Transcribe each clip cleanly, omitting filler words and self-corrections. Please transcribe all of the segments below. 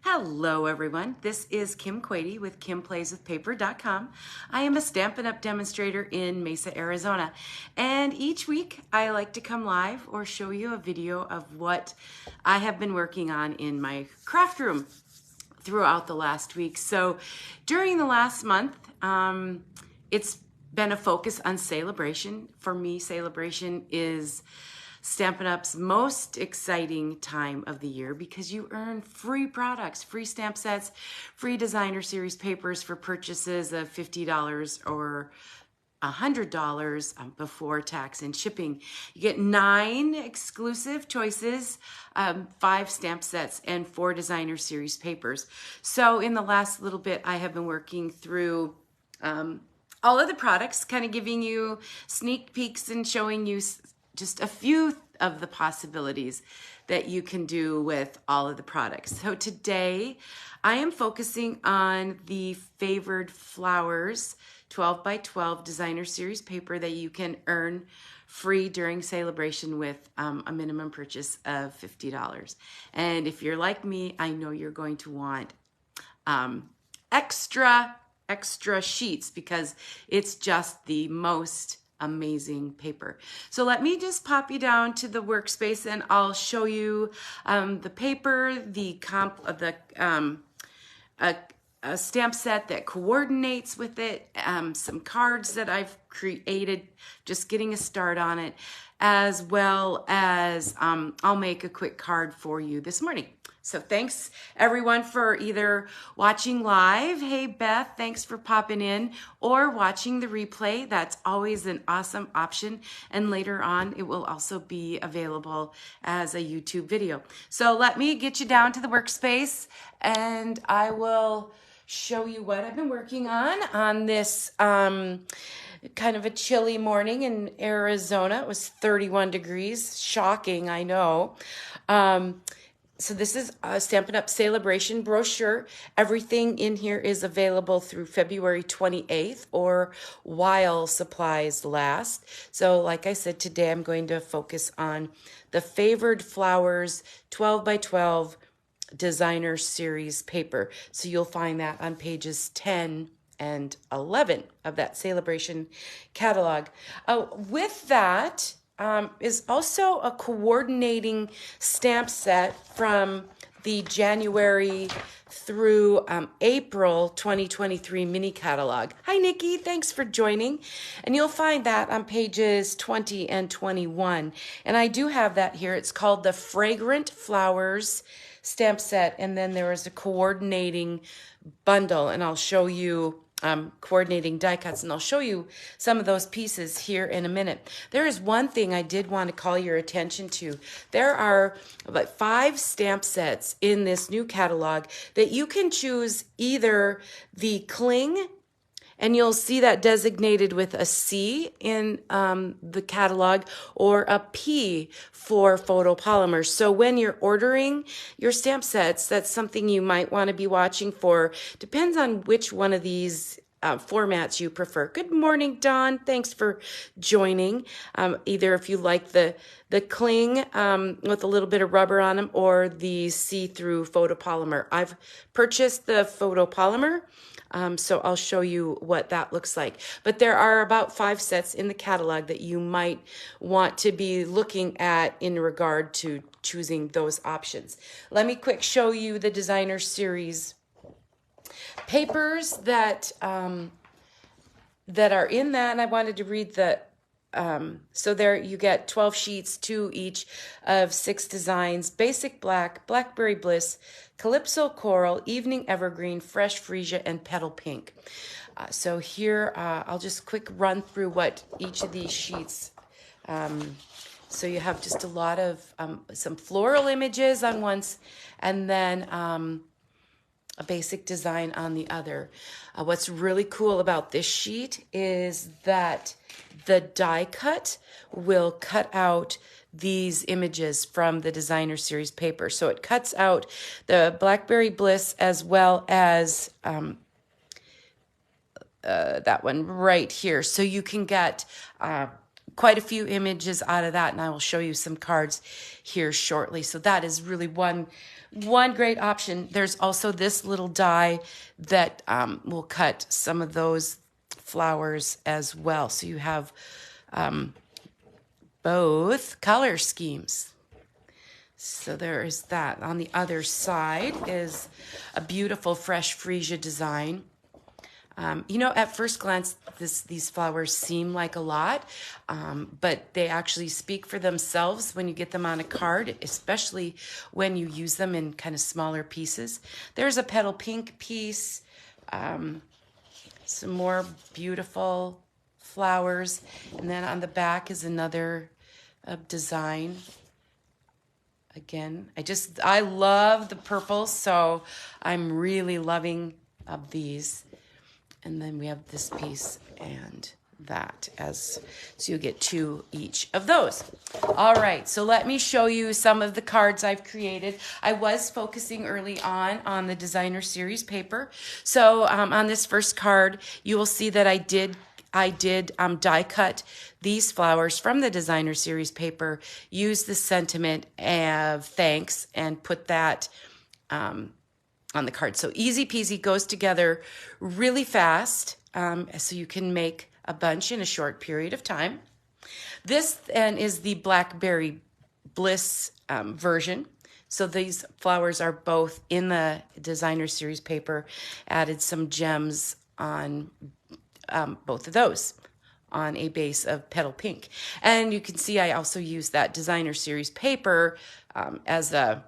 Hello everyone, this is Kim Quady with KimPlaysWithPaper.com. I am a Stampin' Up! Demonstrator in Mesa, Arizona, and each week I like to come live or show you a video of what I have been working on in my craft room throughout the last week. So during the last month, it's been a focus on celebration. For me, celebration is Stampin' Up's most exciting time of the year because you earn free products, free stamp sets, free designer series papers for purchases of $50 or $100 before tax and shipping. You get 9 exclusive choices, 5 stamp sets, and 4 designer series papers. So in the last little bit, I have been working through all of the products, kind of giving you sneak peeks and showing you just a few of the possibilities that you can do with all of the products. So today I am focusing on the Favored Flowers 12 by 12 designer series paper that you can earn free during celebration with a minimum purchase of $50. And if you're like me, I know you're going to want extra sheets because it's just the most amazing paper. So let me just pop you down to the workspace and I'll show you the paper, a stamp set that coordinates with it, some cards that I've created, just getting a start on it, as well as I'll make a quick card for you this morning. So thanks everyone for either watching live, hey Beth, thanks for popping in, or watching the replay. That's always an awesome option. And later on, it will also be available as a YouTube video. So let me get you down to the workspace and I will show you what I've been working on this kind of a chilly morning in Arizona. It was 31 degrees, shocking, I know. So this is a Stampin' Up! Celebration brochure. Everything in here is available through February 28th or while supplies last. So like I said, today I'm going to focus on the Favored Flowers 12 by 12 designer series paper. So you'll find that on pages 10 and 11 of that celebration catalog. With that, is also a coordinating stamp set from the January through April 2023 mini catalog. Hi, Nikki. Thanks for joining. And you'll find that on pages 20 and 21. And I do have that here. It's called the Fragrant Flowers stamp set. And then there is a coordinating bundle. And I'll show you coordinating die cuts, and I'll show you some of those pieces here in a minute. There is one thing I did want to call your attention to. There are about 5 stamp sets in this new catalog that you can choose either the cling, and you'll see that designated with a C in the catalog, or a P for photopolymers. So when you're ordering your stamp sets, that's something you might want to be watching for. Depends on which one of these formats you prefer. Good morning, Dawn. Thanks for joining. Either if you like the cling with a little bit of rubber on them, or the see-through photopolymer. I've purchased the photopolymer. So I'll show you what that looks like. But there are about 5 sets in the catalog that you might want to be looking at in regard to choosing those options. Let me quick show you the designer series papers that that are in that. And I wanted to read the so there you get 12 sheets, 2 each of 6 designs: Basic Black, Blackberry Bliss, Calypso Coral, Evening Evergreen, Fresh Freesia, and Petal Pink. So here I'll just quick run through what each of these sheets. So you have just a lot of some floral images on one, and then a basic design on the other. What's really cool about this sheet is that the die cut will cut out these images from the designer series paper. So it cuts out the Blackberry Bliss as well as that one right here. So you can get quite a few images out of that, and I will show you some cards here shortly. So that is really one great option. There's also this little die that will cut some of those flowers as well. So you have both color schemes. So there is that. On the other side is a beautiful fresh freesia design. You know, at first glance, these flowers seem like a lot, but they actually speak for themselves when you get them on a card, especially when you use them in kind of smaller pieces. There's a petal pink piece, some more beautiful flowers, and then on the back is another design. Again, I love the purple, so I'm really loving these. And then we have this piece and that, so you get 2 each of those. All right, so let me show you some of the cards I've created. I was focusing early on the designer series paper. So on this first card, you will see that I did die cut these flowers from the designer series paper, use the sentiment of thanks, and put that on the card. So easy peasy, goes together really fast, so you can make a bunch in a short period of time. This then is the Blackberry Bliss version. So these flowers are both in the designer series paper, added some gems on both of those on a base of petal pink. And you can see I also use that designer series paper as a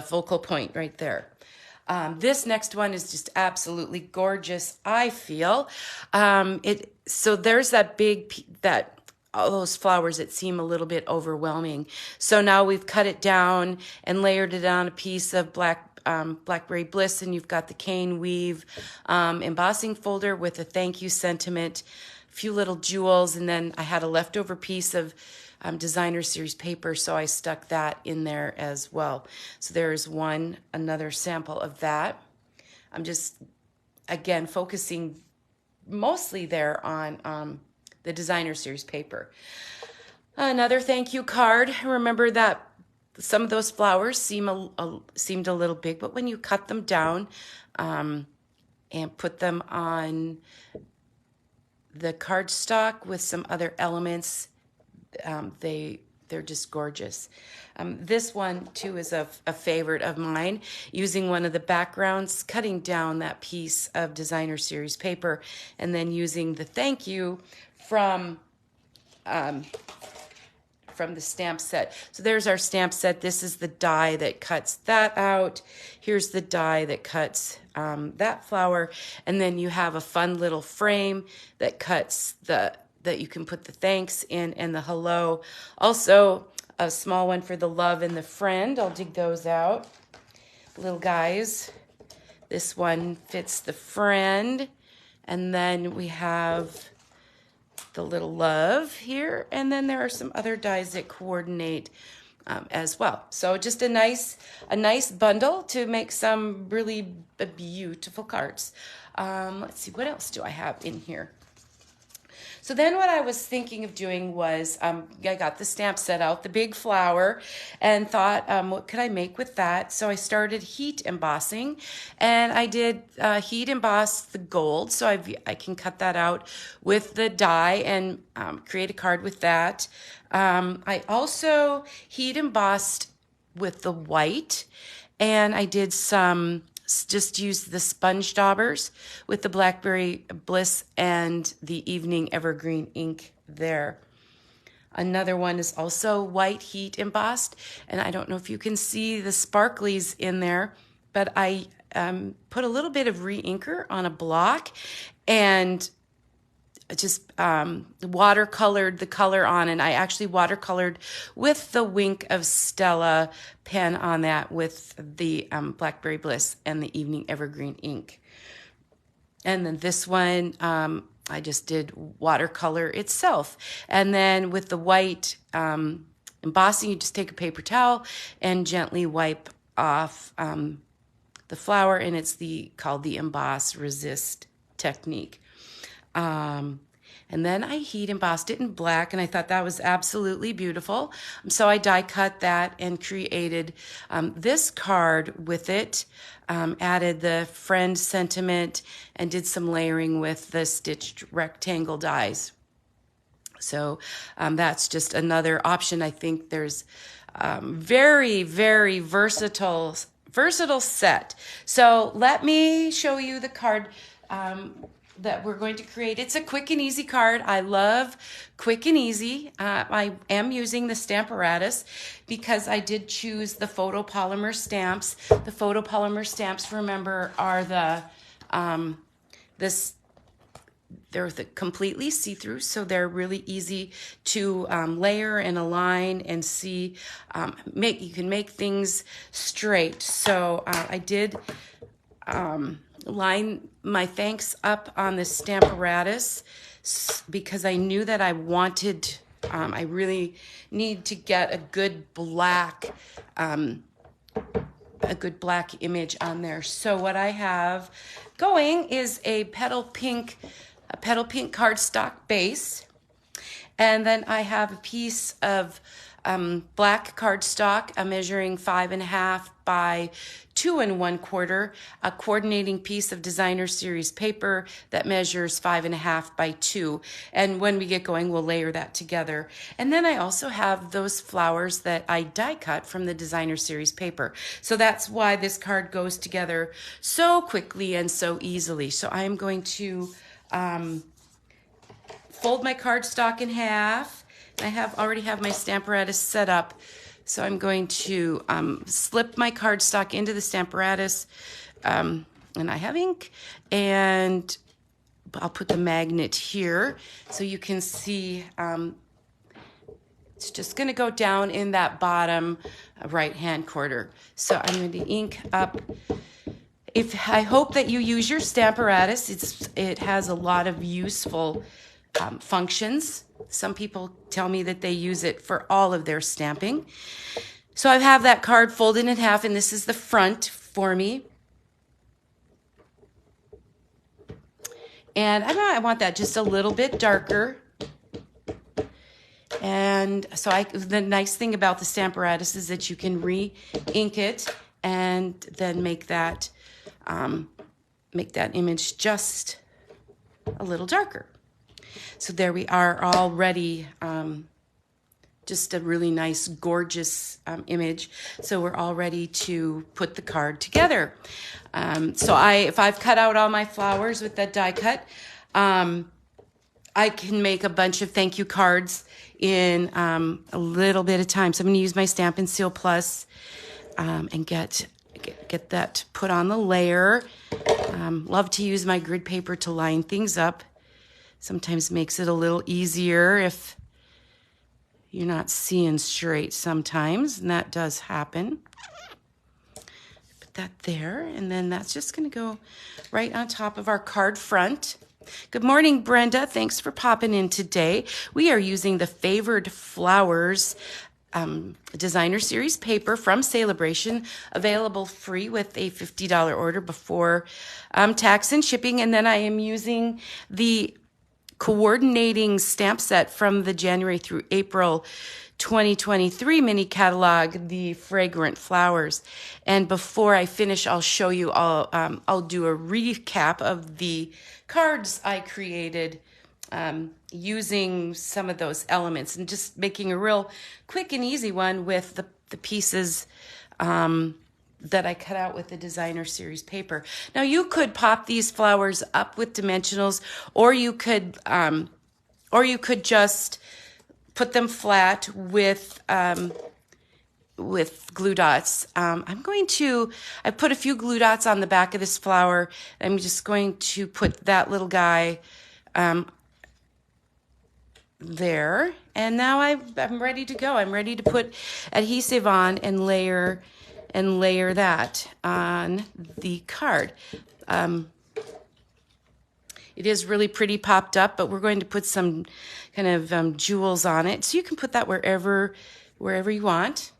focal point right there. This next one is just absolutely gorgeous, I feel. So there's that all those flowers that seem a little bit overwhelming. So now we've cut it down and layered it on a piece of Blackberry Bliss, and you've got the cane weave embossing folder with a thank you sentiment, a few little jewels, and then I had a leftover piece of designer series paper, so I stuck that in there as well. So there's another sample of that. I'm just, again, focusing mostly there on the designer series paper. Another thank you card. Remember that some of those flowers seemed a little big, but when you cut them down and put them on the cardstock with some other elements, they're just gorgeous. This one too is a favorite of mine, using one of the backgrounds, cutting down that piece of designer series paper, and then using the thank you from the stamp set. So there's our stamp set. This is the die that cuts that out. Here's the die that cuts that flower. And then you have a fun little frame that cuts that you can put the thanks in and the hello. Also, a small one for the love and the friend. I'll dig those out. Little guys. This one fits the friend. And then we have the little love here, and then there are some other dies that coordinate as well. So just a nice bundle to make some really beautiful cards. Let's see, what else do I have in here? So then what I was thinking of doing was, I got the stamp set out, the big flower, and thought, what could I make with that? So I started heat embossing, and I did heat emboss the gold, so I can cut that out with the die and create a card with that. I also heat embossed with the white, and I did just use the sponge daubers with the Blackberry Bliss and the Evening Evergreen ink there. Another one is also white heat embossed, and I don't know if you can see the sparklies in there, but I put a little bit of re-inker on a block and just watercolored the color on, and I actually watercolored with the Wink of Stella pen on that with the Blackberry Bliss and the Evening Evergreen ink. And then this one, I just did watercolor itself. And then with the white embossing, you just take a paper towel and gently wipe off the flower, and it's called the Emboss Resist technique. And then I heat embossed it in black, and I thought that was absolutely beautiful. So I die cut that and created this card with it, added the friend sentiment, and did some layering with the stitched rectangle dies. So that's just another option. I think there's very, very versatile set. So let me show you the card that we're going to create. It's a quick and easy card. I love quick and easy. I am using the Stamparatus because I did choose the photopolymer stamps. The photopolymer stamps, remember, are they're completely see-through, so they're really easy to layer and align and see. You can make things straight. So I did line my thanks up on the Stamparatus because I knew that I wanted, I really need to get a good black image on there. So what I have going is a petal pink cardstock base, and then I have a piece of black cardstock. I'm measuring 5.5 by 2 1/4, a coordinating piece of designer series paper that measures 5.5 by 2. And when we get going, we'll layer that together. And then I also have those flowers that I die cut from the designer series paper. So that's why this card goes together so quickly and so easily. So I'm going to fold my cardstock in half. I already have my Stamparatus set up. So I'm going to slip my cardstock into the Stamparatus, and I have ink, and I'll put the magnet here so you can see. It's just going to go down in that bottom right-hand corner. So I'm going to ink up. I hope that you use your Stamparatus. It has a lot of useful functions. Some people tell me that they use it for all of their stamping. So I have that card folded in half, and this is the front for me. And I want that just a little bit darker. And so the nice thing about the Stamparatus is that you can re-ink it and then make that image just a little darker. So there we are, already just a really nice, gorgeous image. So we're all ready to put the card together. If I've cut out all my flowers with that die cut, I can make a bunch of thank you cards in a little bit of time. So I'm going to use my Stampin' Seal Plus and get that put on the layer. Love to use my grid paper to line things up. Sometimes makes it a little easier if you're not seeing straight sometimes, and that does happen. Put that there, and then that's just going to go right on top of our card front. Good morning, Brenda. Thanks for popping in today. We are using the Favored Flowers designer series paper from Celebration, available free with a $50 order before tax and shipping. And then I am using the coordinating stamp set from the January through April 2023 mini catalog, the Fragrant Flowers. And before I finish, I'll show you I'll do a recap of the cards I created using some of those elements and just making a real quick and easy one with the pieces that I cut out with the designer series paper. Now you could pop these flowers up with dimensionals, or you could just put them flat with glue dots. I put a few glue dots on the back of this flower. I'm just going to put that little guy there. And now I'm ready to go. I'm ready to put adhesive on and layer that on the card. It is really pretty popped up, but we're going to put some kind of jewels on it. So you can put that wherever you want.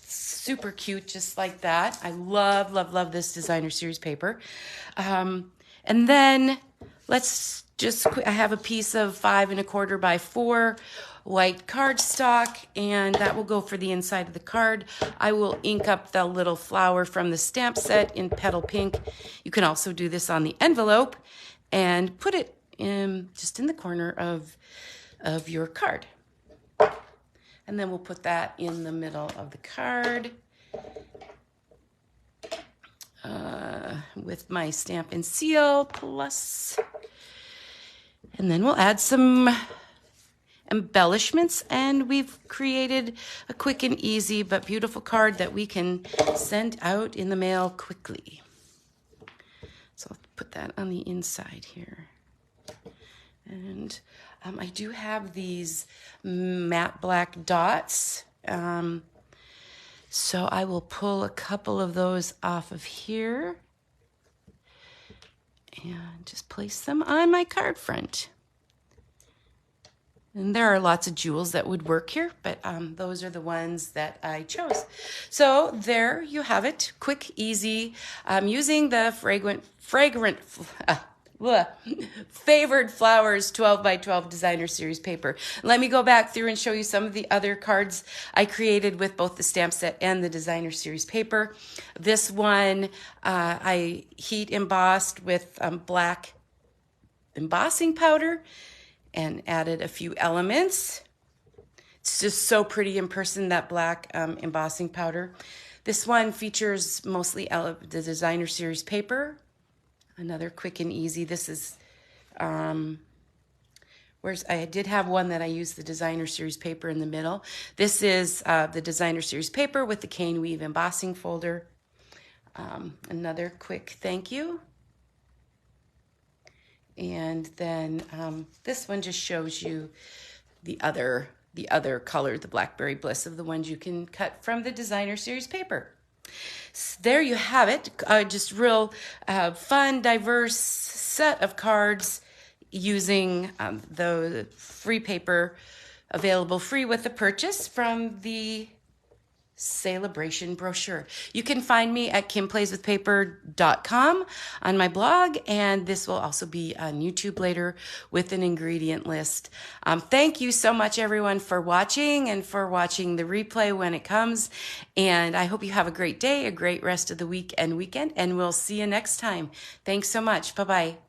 Super cute, just like that. I love, love, love this designer series paper. And then let's I have a piece of 5 1/4 by 4 white cardstock, and that will go for the inside of the card. I will ink up the little flower from the stamp set in petal pink. You can also do this on the envelope and put it just in the corner of your card. And then we'll put that in the middle of the card with my Stampin' Seal Plus. And then we'll add some embellishments, and we've created a quick and easy but beautiful card that we can send out in the mail quickly. So I'll put that on the inside here. And I do have these matte black dots. So I will pull a couple of those off of here and just place them on my card front. And there are lots of jewels that would work here, but those are the ones that I chose. So there you have it, quick, easy. I'm using the Favored Flowers 12 by 12 designer series paper. Let me go back through and show you some of the other cards I created with both the stamp set and the designer series paper. This one I heat embossed with black embossing powder and added a few elements. It's just so pretty in person, that black embossing powder. This one features mostly the designer series paper. Another quick and easy. This is, I did have one that I used the designer series paper in the middle. This is the designer series paper with the cane weave embossing folder. Another quick thank you. And then this one just shows you the other color, the Blackberry Bliss, of the ones you can cut from the designer series paper. So there you have it. Just real fun, diverse set of cards using the free paper available free with the purchase from the Celebration brochure. You can find me at kimplayswithpaper.com on my blog, and this will also be on YouTube later with an ingredient list. Thank you so much, everyone, for watching and for watching the replay when it comes. And I hope you have a great day, a great rest of the week and weekend, and we'll see you next time. Thanks so much. Bye-bye.